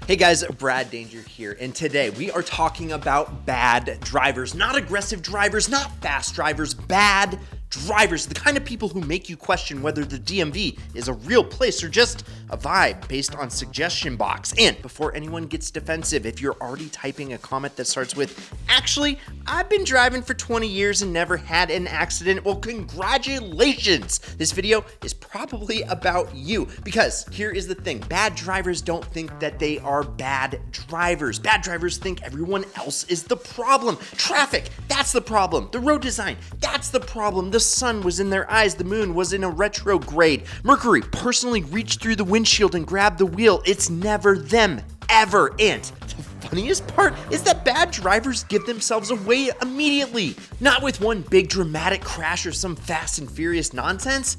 Hey guys, Brad Danger here, and today we are talking about bad drivers. Not aggressive drivers, not fast drivers, bad drivers. The kind of people who make you question whether the DMV is a real place or just a vibe based on suggestion box. And before anyone gets defensive, if you're already typing a comment that starts with, actually, I've been driving for 20 years and never had an accident, well, congratulations! This video is probably about you, because here is the thing. Bad drivers don't think that they are bad drivers. Bad drivers think everyone else is the problem. Traffic, that's the problem. The road design, that's the problem. The sun was in their eyes. The moon was in a retrograde. Mercury personally reached through the windshield and grabbed the wheel. It's never them, ever. And the funniest part is that bad drivers give themselves away immediately. Not with one big dramatic crash or some Fast and Furious nonsense.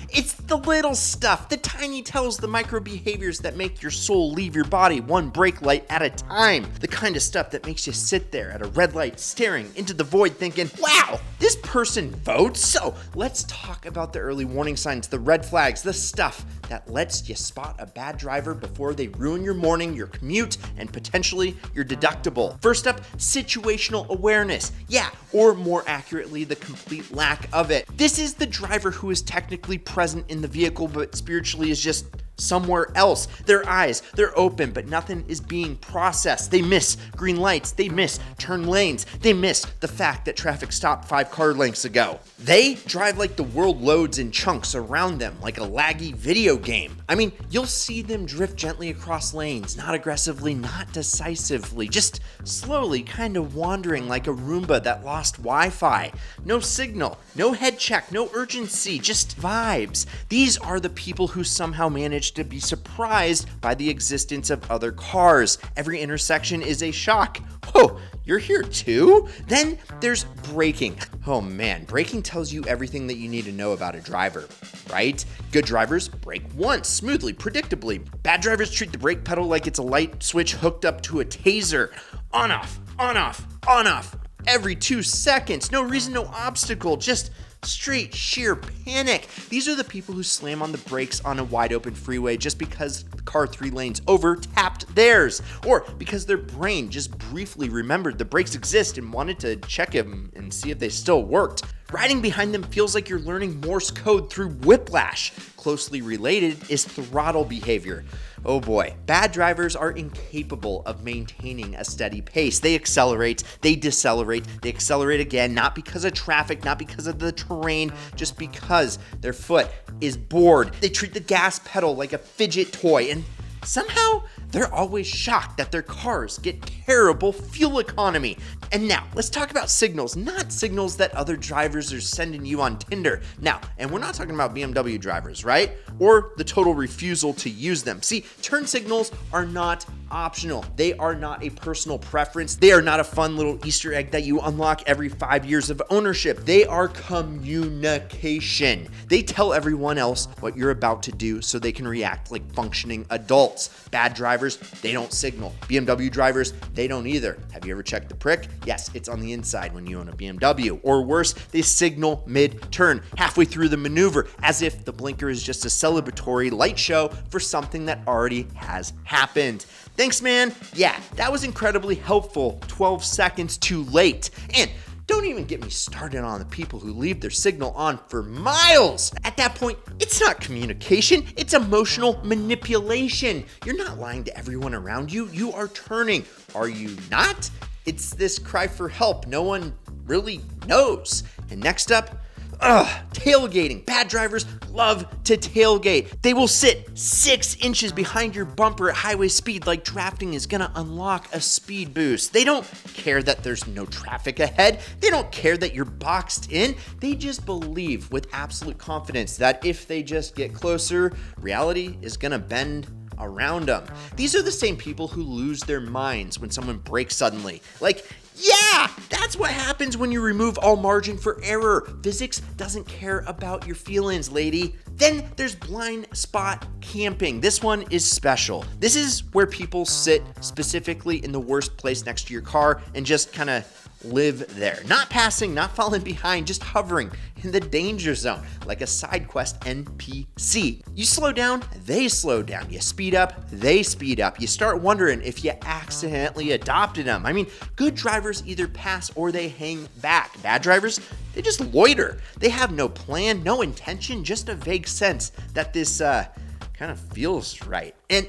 It's the little stuff, the tiny tells, the micro behaviors that make your soul leave your body one brake light at a time. The kind of stuff that makes you sit there at a red light staring into the void thinking, wow, this person votes? So let's talk about the early warning signs, the red flags, the stuff that lets you spot a bad driver before they ruin your morning, your commute, and potentially your deductible. First up, situational awareness. Yeah, or more accurately, the complete lack of it. This is the driver who is technically present in the vehicle, but spiritually is just somewhere else. Their eyes, they're open, but nothing is being processed. They miss green lights. They miss turn lanes. They miss the fact that traffic stopped 5 car lengths ago. They drive like the world loads in chunks around them, like a laggy video game. I mean, you'll see them drift gently across lanes, not aggressively, not decisively, just slowly kind of wandering like a Roomba that lost Wi-Fi. No signal, no head check, no urgency, just vibes. These are the people who somehow manage to be surprised by the existence of other cars. Every intersection is a shock. Whoa, you're here too? Then there's braking. Oh man, braking tells you everything that you need to know about a driver, right? Good drivers brake once, smoothly, predictably. Bad drivers treat the brake pedal like it's a light switch hooked up to a taser. On off, on off, on off. Every 2 seconds, no reason, no obstacle, just straight sheer panic. These are the people who slam on the brakes on a wide open freeway just because the car 3 lanes over tapped theirs, or because their brain just briefly remembered the brakes exist and wanted to check them and see if they still worked. Riding behind them feels like you're learning Morse code through whiplash. Closely related is throttle behavior. Oh boy, bad drivers are incapable of maintaining a steady pace. They accelerate, they decelerate, they accelerate again, not because of traffic, not because of the terrain, just because their foot is bored. They treat the gas pedal like a fidget toy, and somehow they're always shocked that their cars get terrible fuel economy. And now, let's talk about signals, not signals that other drivers are sending you on Tinder. Now, and we're not talking about BMW drivers, right? Or the total refusal to use them. See, turn signals are not optional. They are not a personal preference. They are not a fun little Easter egg that you unlock every 5 years of ownership. They are communication. They tell everyone else what you're about to do so they can react like functioning adults. Bad drivers, they don't signal. BMW drivers, they don't either. Have you ever checked the prick? Yes, it's on the inside when you own a BMW. Or worse, they signal mid-turn, halfway through the maneuver, as if the blinker is just a celebratory light show for something that already has happened. Thanks, man. Yeah, that was incredibly helpful. 12 seconds too late. And don't even get me started on the people who leave their signal on for miles. At that point, it's not communication, it's emotional manipulation. You're not lying to everyone around you. You are turning. Are you not? It's this cry for help no one really knows. And next up, tailgating. Bad drivers love to tailgate. They will sit 6 inches behind your bumper at highway speed like drafting is gonna unlock a speed boost. They don't care that there's no traffic ahead. They don't care that you're boxed in. They just believe with absolute confidence that if they just get closer, reality is gonna bend around them. These are the same people who lose their minds when someone brakes suddenly. Like, yeah, that's what happens when you remove all margin for error. Physics doesn't care about your feelings, lady. Then there's blind spot camping. This one is special. This is where people sit specifically in the worst place next to your car and just kind of live there. Not passing, not falling behind, just hovering in the danger zone like a side quest NPC. You slow down, they slow down. You speed up, they speed up. You start wondering if you accidentally adopted them. I mean, good drivers either pass or they hang back. Bad drivers, they just loiter. They have no plan, no intention, just a vague sense that this kind of feels right. And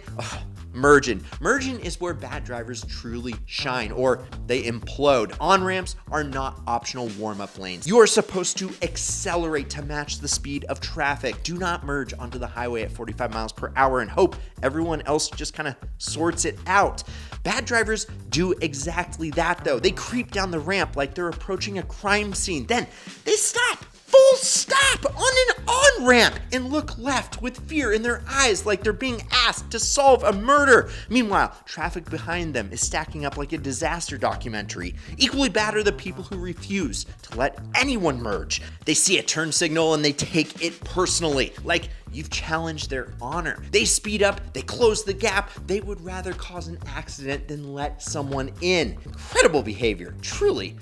merging is where bad drivers truly shine, or they implode. On-ramps are not optional warm-up lanes. You are supposed to accelerate to match the speed of traffic. Do not merge onto the highway at 45 miles per hour and hope everyone else just kind of sorts it out. Bad drivers do exactly that though. They creep down the ramp like they're approaching a crime scene. Then they stop. Full stop on an on-ramp and look left with fear in their eyes like they're being asked to solve a murder. Meanwhile, traffic behind them is stacking up like a disaster documentary. Equally bad are the people who refuse to let anyone merge. They see a turn signal and they take it personally, like you've challenged their honor. They speed up, they close the gap. They would rather cause an accident than let someone in. Incredible behavior, truly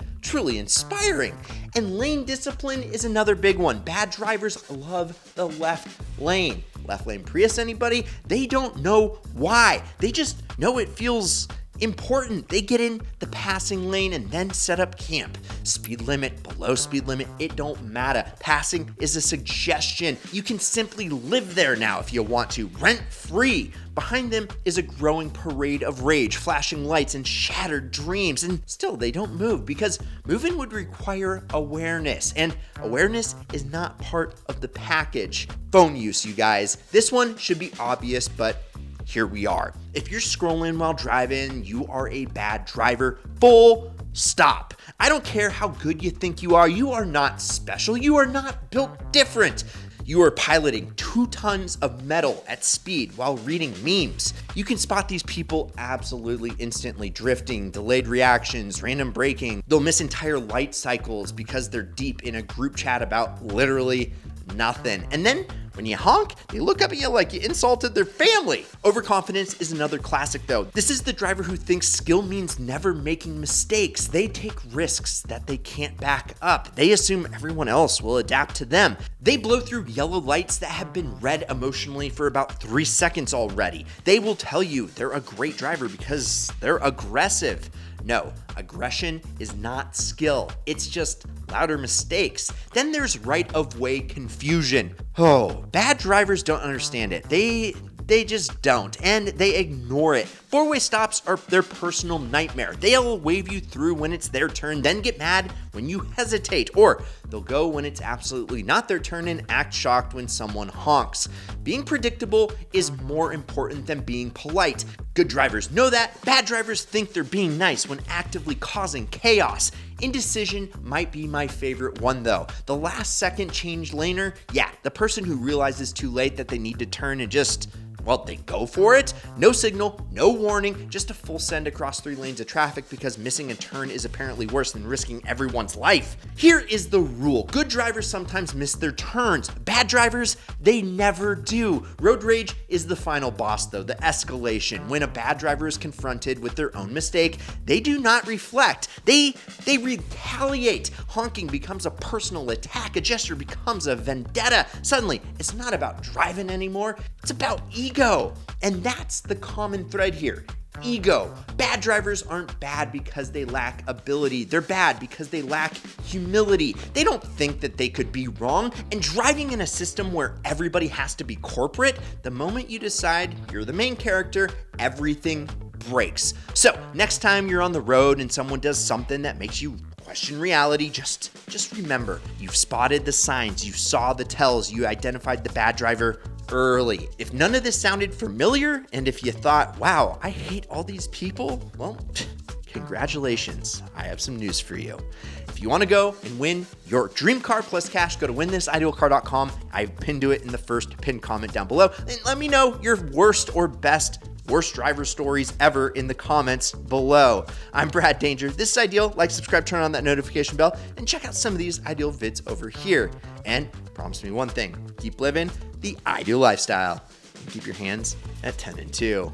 inspiring. And lane discipline is another big one. Bad drivers love the left lane. Left lane Prius, anybody? They don't know why. They just know it feels important. They get in the passing lane and then set up camp. Speed limit, below speed limit, it don't matter. Passing is a suggestion. You can simply live there now if you want to, rent free. Behind them is a growing parade of rage, flashing lights and shattered dreams, and still they don't move because moving would require awareness, and awareness is not part of the package. Phone use, you guys. This one should be obvious, but here we are. If you're scrolling while driving, you are a bad driver. Full stop. I don't care how good you think you are not special. You are not built different. You are piloting 2 tons of metal at speed while reading memes. You can spot these people absolutely instantly. Drifting, delayed reactions, random braking. They'll miss entire light cycles because they're deep in a group chat about literally nothing. And then when you honk, they look up at you like you insulted their family. Overconfidence is another classic though. This is the driver who thinks skill means never making mistakes. They take risks that they can't back up. They assume everyone else will adapt to them. They blow through yellow lights that have been red emotionally for about 3 seconds already. They will tell you they're a great driver because they're aggressive. No, aggression is not skill. It's just louder mistakes. Then there's right of way confusion. Oh, bad drivers don't understand it. They just don't, and they ignore it. Four-way stops are their personal nightmare. They'll wave you through when it's their turn, then get mad when you hesitate, or they'll go when it's absolutely not their turn and act shocked when someone honks. Being predictable is more important than being polite. Good drivers know that. Bad drivers think they're being nice when actively causing chaos. Indecision might be my favorite one though. The last second change laner, yeah, the person who realizes too late that they need to turn and just, well, they go for it. No signal, no warning, just a full send across 3 lanes of traffic because missing a turn is apparently worse than risking everyone's life. Here is the rule. Good drivers sometimes miss their turns. Bad drivers, they never do. Road rage is the final boss though, the escalation. When a bad driver is confronted with their own mistake, they do not reflect. They retaliate. Honking becomes a personal attack. A gesture becomes a vendetta. Suddenly, it's not about driving anymore. It's about ego. And that's the common thread here. Ego. Bad drivers aren't bad because they lack ability. They're bad because they lack humility. They don't think that they could be wrong. And driving in a system where everybody has to be corporate, the moment you decide you're the main character, everything breaks. So next time you're on the road and someone does something that makes you question reality, just remember, you've spotted the signs, you saw the tells, you identified the bad driver early. If none of this sounded familiar, and if you thought, wow, I hate all these people, well, congratulations, I have some news for you. If you want to go and win your dream car plus cash, go to winthisidealcar.com. I've pinned to it in the first pinned comment down below. And let me know your worst driver stories ever in the comments below. I'm Brad Danger. This is Ideal. Like, subscribe, turn on that notification bell, and check out some of these Ideal vids over here. And promise me one thing, keep living the ideal lifestyle and keep your hands at 10 and 2.